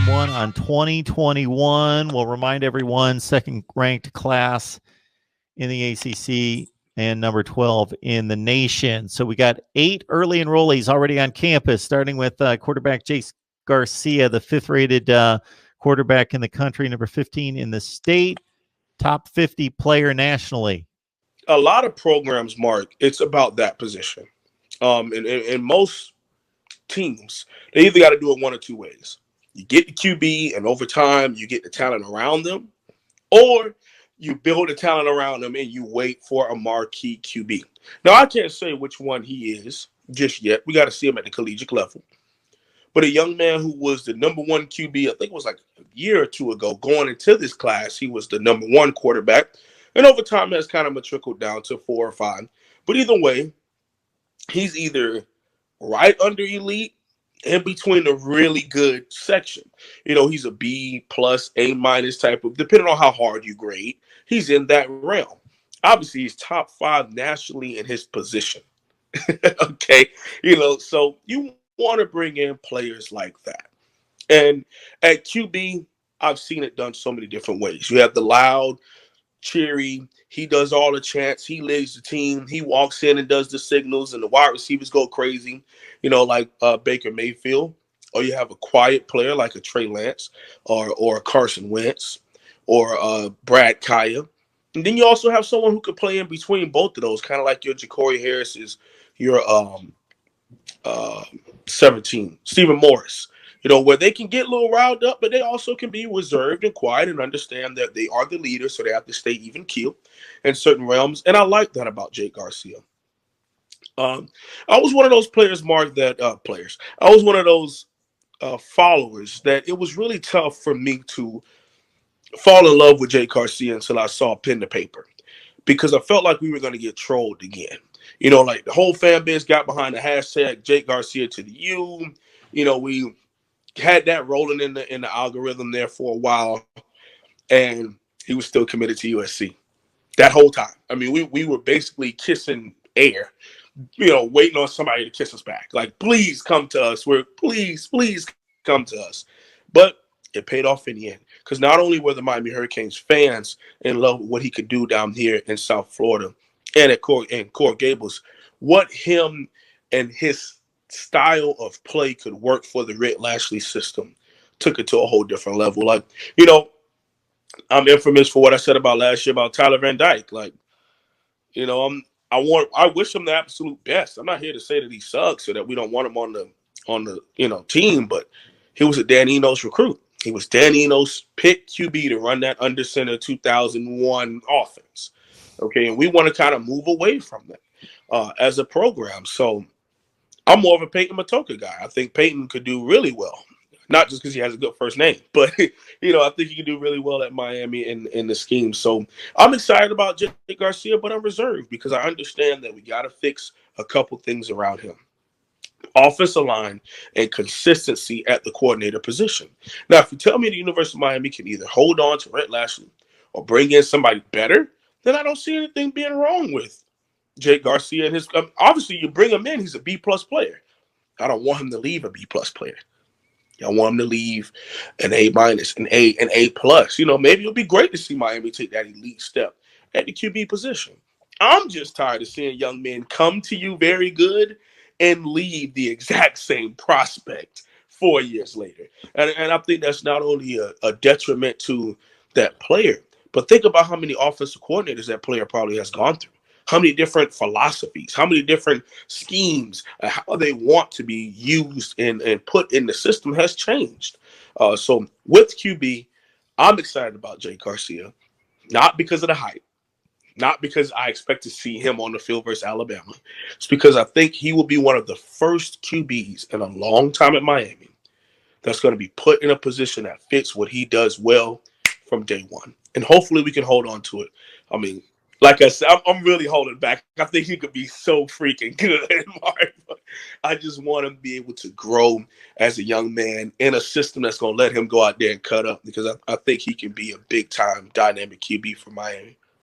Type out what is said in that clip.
Welcome one on 2021. We'll remind everyone, second-ranked class in the ACC and number 12 in the nation. So we got 8 early enrollees already on campus, starting with quarterback Jace Garcia, the 5th-rated quarterback in the country, number 15 in the state, top 50 player nationally. A lot of programs, Mark, it's about that position. In most teams, they either got to do it one or two ways. You get the QB, and over time, you get the talent around them, or you build the talent around them and you wait for a marquee QB. Now, I can't say which one he is just yet. We got to see him at the collegiate level. But a young man who was the number one QB, I think it was like a year or two ago, going into this class, he was the number one quarterback. And over time, that's kind of trickled down to 4 or 5. But either way, he's either right under elite in between the really good section. You know, he's a B plus, A minus type of, depending on how hard you grade, he's in that realm. Obviously, he's top 5 nationally in his position. Okay. You know, so you want to bring in players like that. And at QB, I've seen it done so many different ways. You have the loud, cheery, he does all the chants, he leads the team, he walks in and does the signals, and the wide receivers go crazy, you know, like Baker Mayfield. Or you have a quiet player like a Trey Lance or a Carson Wentz or Brad Kaya. And then you also have someone who could play in between both of those, kind of like your Ja'Cory Harris's, your 17, Stephen Morris, you know, where they can get a little riled up, but they also can be reserved and quiet and understand that they are the leaders, so they have to stay even keel in certain realms. And I like that about Jake Garcia. I was one of those players, Mark, that I was one of those followers that it was really tough for me to fall in love with Jake Garcia until I saw pen to paper, because I felt like we were going to get trolled again. You know, like the whole fan base got behind the hashtag Jake Garcia to the U. You know, we had that rolling in the algorithm there for a while, and he was still committed to USC that whole time. I mean, we were basically kissing air, you know, waiting on somebody to kiss us back. Like, please come to us. Please come to us. But it paid off in the end, because not only were the Miami Hurricanes fans in love with what he could do down here in South Florida and at Coral Gables, what him and his style of play could work for the Rick Lashley system took it to a whole different level. Like, you know, I'm infamous for what I said about last year about Tyler Van Dyke. Like, you know, I wish him the absolute best. I'm not here to say that he sucks or that we don't want him on the you know, team, but he was a Dan Enos recruit. He was Dan Enos' pick QB to run that under center 2001 offense. Okay, and we want to kind of move away from that as a program. So I'm more of a Peyton Matoka guy. I think Peyton could do really well, not just because he has a good first name, but, you know, I think he could do really well at Miami in the scheme. So I'm excited about Jake Garcia, but I'm reserved because I understand that we got to fix a couple things around him. Offensive line and consistency at the coordinator position. Now, if you tell me the University of Miami can either hold on to Rhett Lashley or bring in somebody better, then I don't see anything being wrong with Jake Garcia and his. Obviously, you bring him in; he's a B plus player. I don't want him to leave a B plus player. I want him to leave an A minus, an A plus. You know, maybe it'll be great to see Miami take that elite step at the QB position. I'm just tired of seeing young men come to you very good and leave the exact same prospect 4 years later. And I think that's not only a detriment to that player, but think about how many offensive coordinators that player probably has gone through. How many different philosophies, how many different schemes, how they want to be used and put in the system has changed. So with QB, I'm excited about Jake Garcia, not because of the hype, not because I expect to see him on the field versus Alabama. It's because I think he will be one of the first QBs in a long time at Miami that's going to be put in a position that fits what he does well from day one. And hopefully we can hold on to it. I mean, like I said, I'm really holding back. I think he could be so freaking good, Mark. I just want him to be able to grow as a young man in a system that's going to let him go out there and cut up, because I think he can be a big-time dynamic QB for Miami.